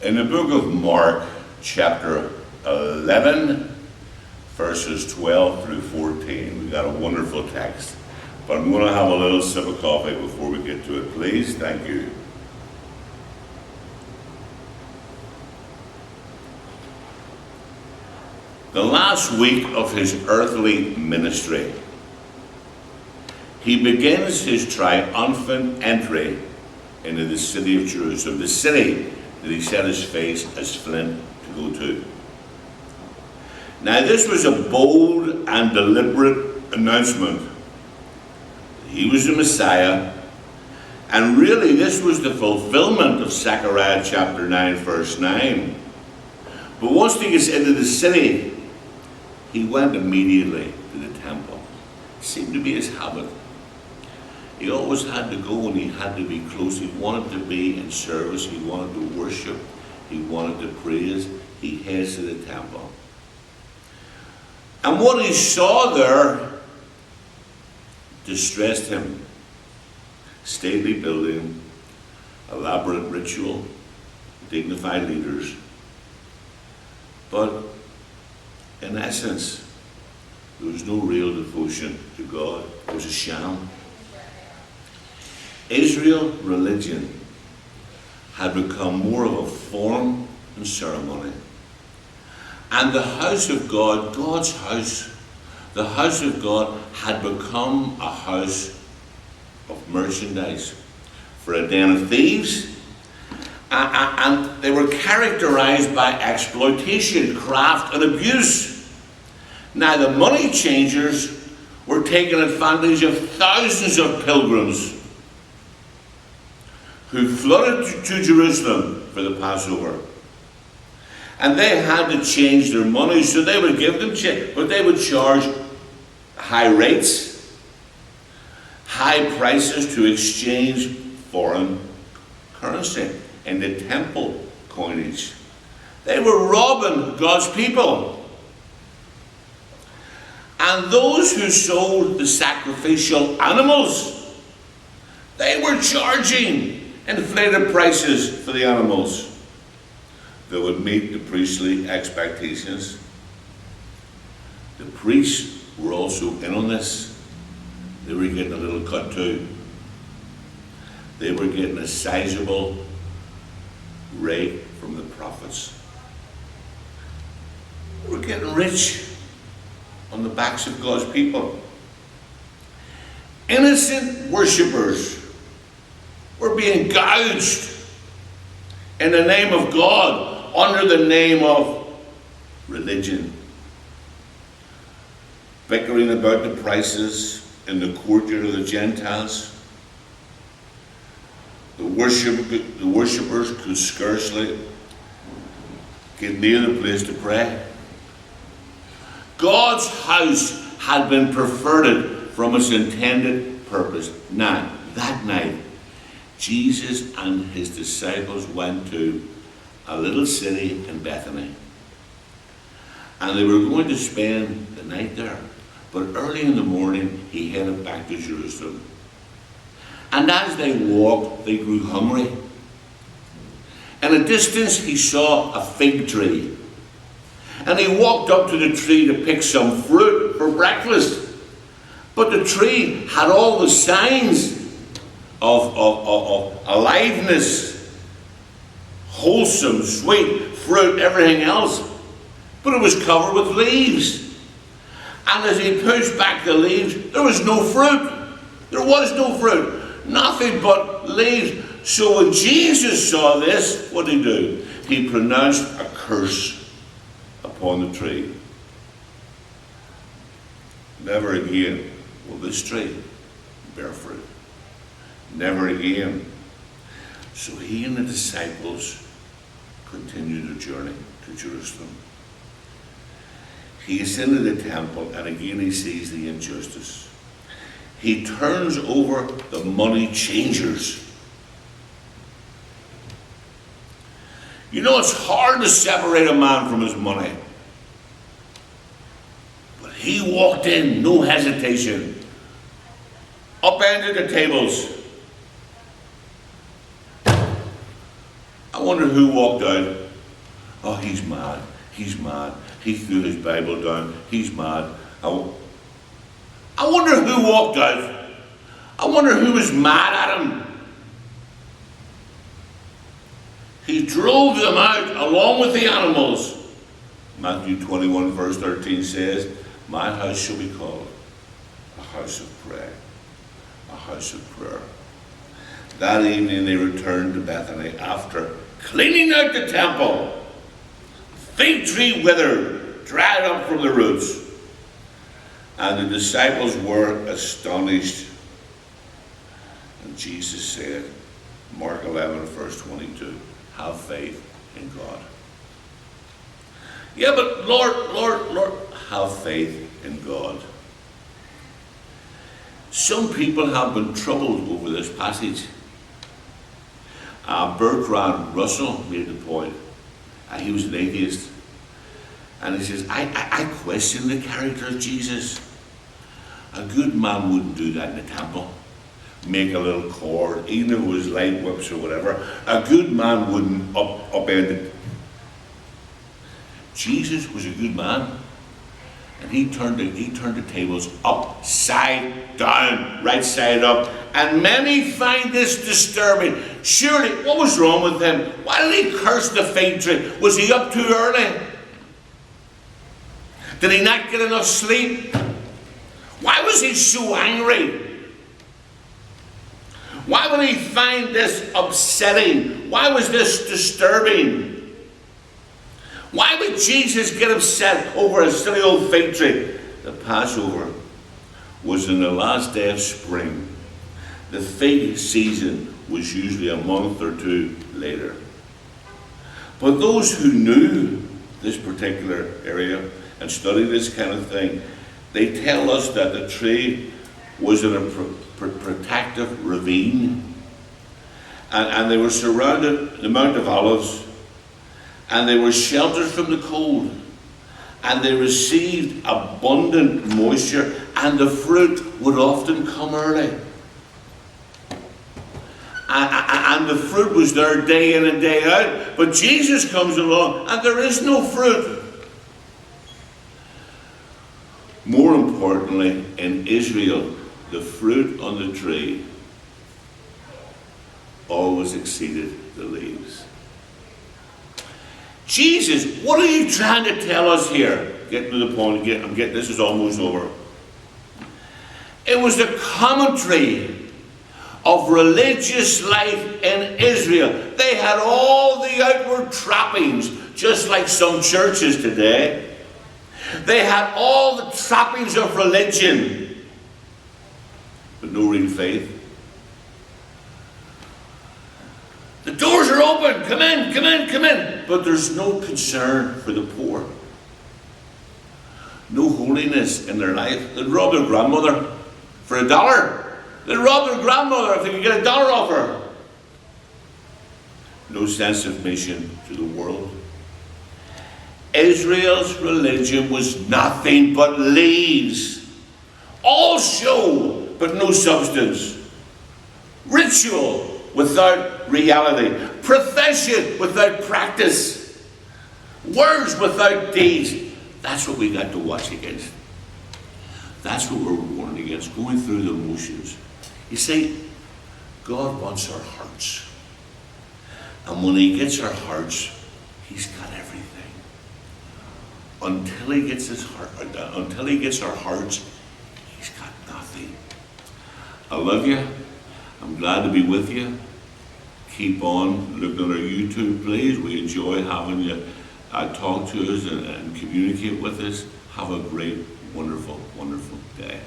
In the book of Mark, chapter 11, verses 12 through 14, we've got a wonderful text. But I'm going to have a little sip of coffee before we get to it, please. Thank you. The last week of his earthly ministry, he begins his triumphant entry into the city of Jerusalem, the city that he set his face as flint to go to. Now this was a bold and deliberate announcement. He was the Messiah, and really this was the fulfillment of Zechariah chapter 9, verse 9. But once he gets into the city, he went immediately to the temple. It seemed to be his habit. He always had to go and he had to be close. He wanted to be in service. He wanted to worship. He wanted to praise. He heads to the temple. And what he saw there distressed him. Stately building, elaborate ritual, dignified leaders. But in essence, there was no real devotion to God. It was a sham. Israel religion had become more of a form and ceremony. And the house of God, God's house, the house of God had become a house of merchandise for a den of thieves. And they were characterized by exploitation, craft, and abuse. Now the money changers were taking advantage of thousands of pilgrims who flooded to Jerusalem for the Passover. And they had to change their money, so they would give them change, but they would charge high rates, high prices to exchange foreign currency into temple coinage. They were robbing God's people. And those who sold the sacrificial animals, they were charging inflated prices for the animals that would meet the priestly expectations. The priests were also in on this. They were getting a little cut too. They were getting a sizable rate from the prophets. They were getting rich on the backs of God's people. Innocent worshippers were being gouged in the name of God under the name of religion. Bickering about the prices in the courtyard of the Gentiles. The worshippers could scarcely get near the place to pray. God's house had been perverted from its intended purpose. Now, that night, Jesus and his disciples went to a little city in Bethany. And they were going to spend the night there. But early in the morning, he headed back to Jerusalem. And as they walked, they grew hungry. In a distance, he saw a fig tree. And he walked up to the tree to pick some fruit for breakfast. But the tree had all the signs of aliveness, wholesome, sweet fruit, everything else. But it was covered with leaves. And as he pushed back the leaves, there was no fruit. There was no fruit. Nothing but leaves. So when Jesus saw this, what did he do? He pronounced a curse upon the tree. Never again will this tree bear fruit. Never again. So he and the disciples continued their journey to Jerusalem. He is into the temple, and again he sees the injustice. He turns over the money changers. You know, it's hard to separate a man from his money. But he walked in, no hesitation, upended the tables. wonder who walked out. Oh, he's mad. He's mad. He threw his Bible down. He's mad. I wonder who walked out. I wonder who was mad at him. He drove them out along with the animals. Matthew 21 verse 13 says, my house shall be called a house of prayer. A house of prayer. That evening they returned to Bethany after cleaning out the temple. The fig tree withered, dried up from the roots. And the disciples were astonished. And Jesus said, Mark 11 verse 22, have faith in God. Yeah, but Lord, have faith in God. Some people have been troubled over this passage. Bertrand Russell made the point. He was an atheist. And he says, I question the character of Jesus. A good man wouldn't do that in the temple. Make a little cord, even if it was light whips or whatever. A good man wouldn't upend it. Jesus was a good man. And he turned the tables upside down, right side up. And many find this disturbing. Surely, what was wrong with him? Why did he curse the fig tree? Was he up too early? Did he not get enough sleep? Why was he so angry? Why would he find this upsetting? Why was this disturbing? Why would Jesus get upset over a silly old fig tree? The Passover was in the last day of spring. The fig season was usually a month or two later. But those who knew this particular area and studied this kind of thing, they tell us that the tree was in a protective ravine. And they were surrounded, the Mount of Olives, and they were sheltered from the cold, and they received abundant moisture, and the fruit would often come early. And the fruit was there day in and day out, but Jesus comes along and there is no fruit. More importantly, in Israel, the fruit on the tree always exceeded the leaves. Jesus, what are you trying to tell us here? Getting to the point, this is almost over. It was the commentary of religious life in Israel. They had all the outward trappings, just like some churches today. They had all the trappings of religion, but no real faith. The doors are open. Come in, come in, come in. But there's no concern for the poor. No holiness in their life. They'd rob their grandmother for $1. They'd rob their grandmother if they could get $1 off her. No sense of mission to the world. Israel's religion was nothing but leaves. All show, but no substance. Ritual without reality. Profession without practice. Words without deeds. That's what we got to watch against. That's what we're warned against, going through the motions. You see, God wants our hearts. And when he gets our hearts, he's got everything. Until he gets our hearts, he's got nothing. I love you. I'm glad to be with you. Keep on looking at our YouTube, please. We enjoy having you talk to us and communicate with us. Have a great, wonderful, wonderful day.